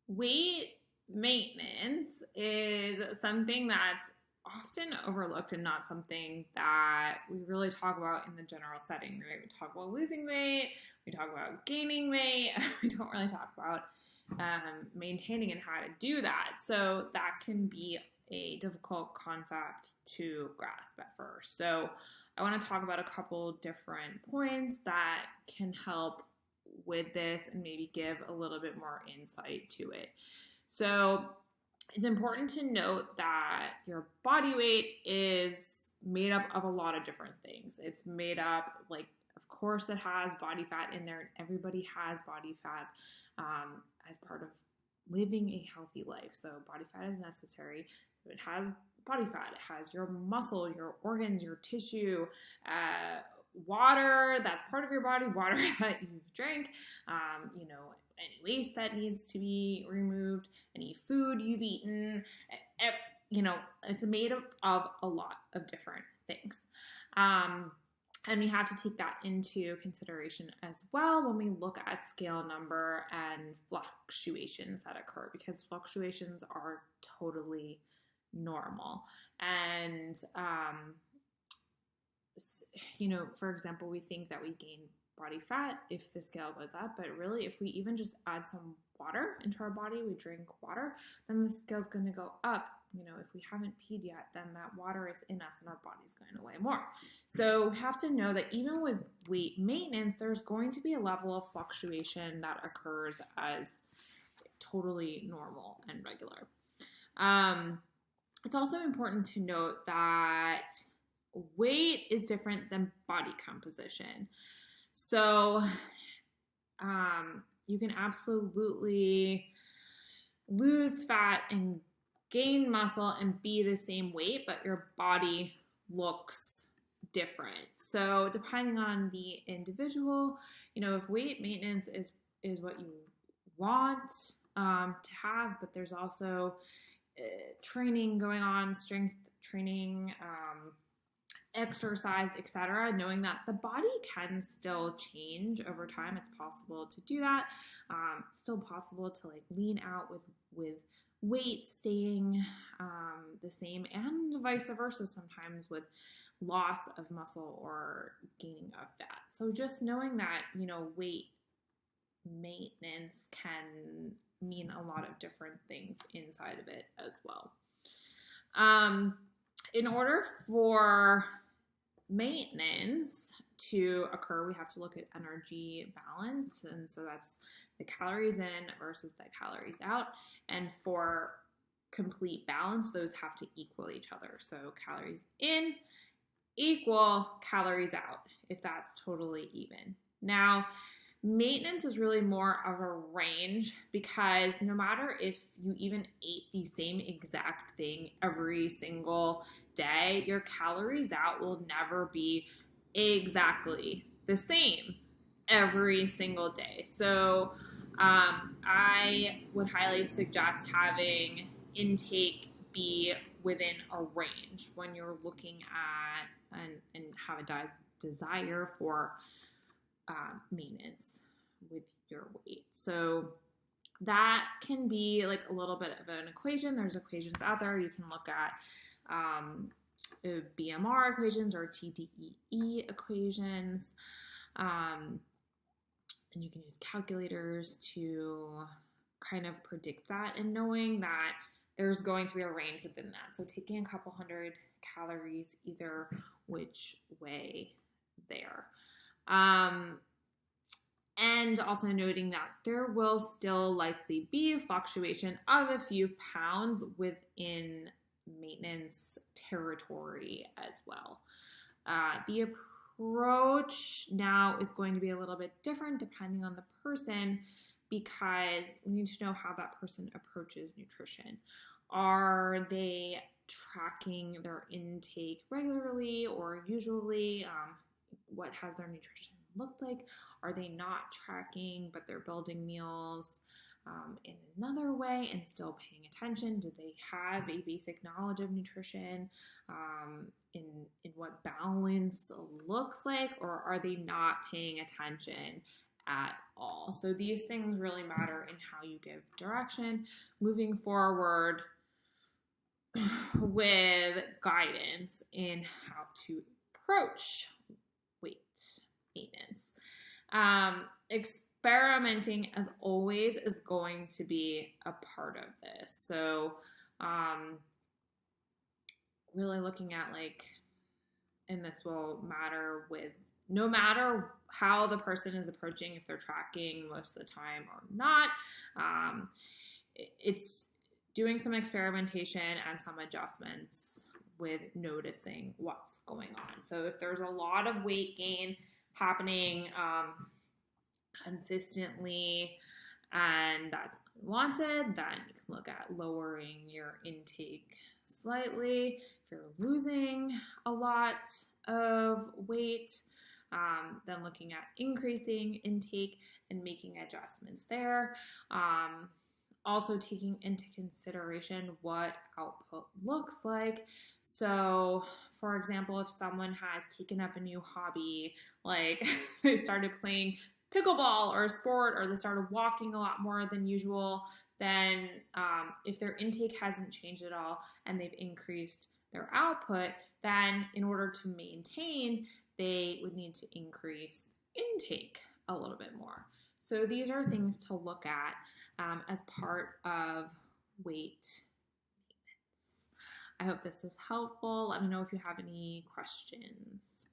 Weight maintenance is something that's often overlooked and not something that we really talk about in the general setting, right? We talk about losing weight, we talk about gaining weight, we don't really talk about maintaining and how to do that. So that can be a difficult concept to grasp at first. So I want to talk about a couple different points that can help with this and maybe give a little bit more insight to it. So it's important to note that your body weight is made up of a lot of different things. It's made up, like, of course, it has body fat in there. Everybody has body fat as part of living a healthy life. So body fat is necessary. It has body fat. It has your muscle, your organs, your tissue, water that's part of your body, water that you've drank, any waste that needs to be removed, any food you've eaten, it's made up of a lot of different things. And we have to take that into consideration as well when we look at scale number and fluctuations that occur, because fluctuations are totally normal. And, for example, we think that we gain body fat if the scale goes up, but really if we even just add some water into our body, we drink water, then the scale's going to go up. If we haven't peed yet, then that water is in us and our body's going to weigh more. So we have to know that even with weight maintenance, there's going to be a level of fluctuation that occurs as totally normal and regular. It's also important to note that weight is different than body composition. So you can absolutely lose fat and gain muscle and be the same weight, but your body looks different. So depending on the individual, if weight maintenance is what you want to have, but there's also training going on, strength training, exercise, etc., knowing that the body can still change over time. It's possible to do that. It's still possible to lean out with weight staying the same, and vice versa sometimes with loss of muscle or gaining of fat. So just knowing that, weight maintenance can mean a lot of different things inside of it as well. In order for maintenance to occur, we have to look at energy balance. And so that's the calories in versus the calories out. And for complete balance, those have to equal each other. So calories in equal calories out, if that's totally even. Now, maintenance is really more of a range, because no matter if you even ate the same exact thing every single day, your calories out will never be exactly the same every single day. So I would highly suggest having intake be within a range when you're looking at and have a desire for maintenance with your weight. So that can be like a little bit of an equation. There's equations out there. You can look at BMR equations or TDEE equations. And you can use calculators to kind of predict that, and knowing that there's going to be a range within that. So taking a couple hundred calories either which way there. And also noting that there will still likely be a fluctuation of a few pounds within maintenance territory as well. The approach now is going to be a little bit different depending on the person, because we need to know how that person approaches nutrition. Are they tracking their intake regularly or usually? What has their nutrition looked like? Are they not tracking, but they're building meals in another way and still paying attention? Do they have a basic knowledge of nutrition in what balance looks like, or are they not paying attention at all. So these things really matter in how you give direction moving forward with guidance in how to approach weight maintenance. Experimenting, as always, is going to be a part of this. So really looking at and this will matter with no matter how the person is approaching, if they're tracking most of the time or not, it's doing some experimentation and some adjustments with noticing what's going on. So if there's a lot of weight gain happening consistently and that's unwanted, then you can look at lowering your intake slightly. If you're losing a lot of weight, then looking at increasing intake and making adjustments there. Also taking into consideration what output looks like. So, for example, if someone has taken up a new hobby, like they started playing pickleball or a sport, or they started walking a lot more than usual, then if their intake hasn't changed at all and they've increased their output, then in order to maintain, they would need to increase intake a little bit more. So these are things to look at as part of weight maintenance. I hope this is helpful. Let me know if you have any questions.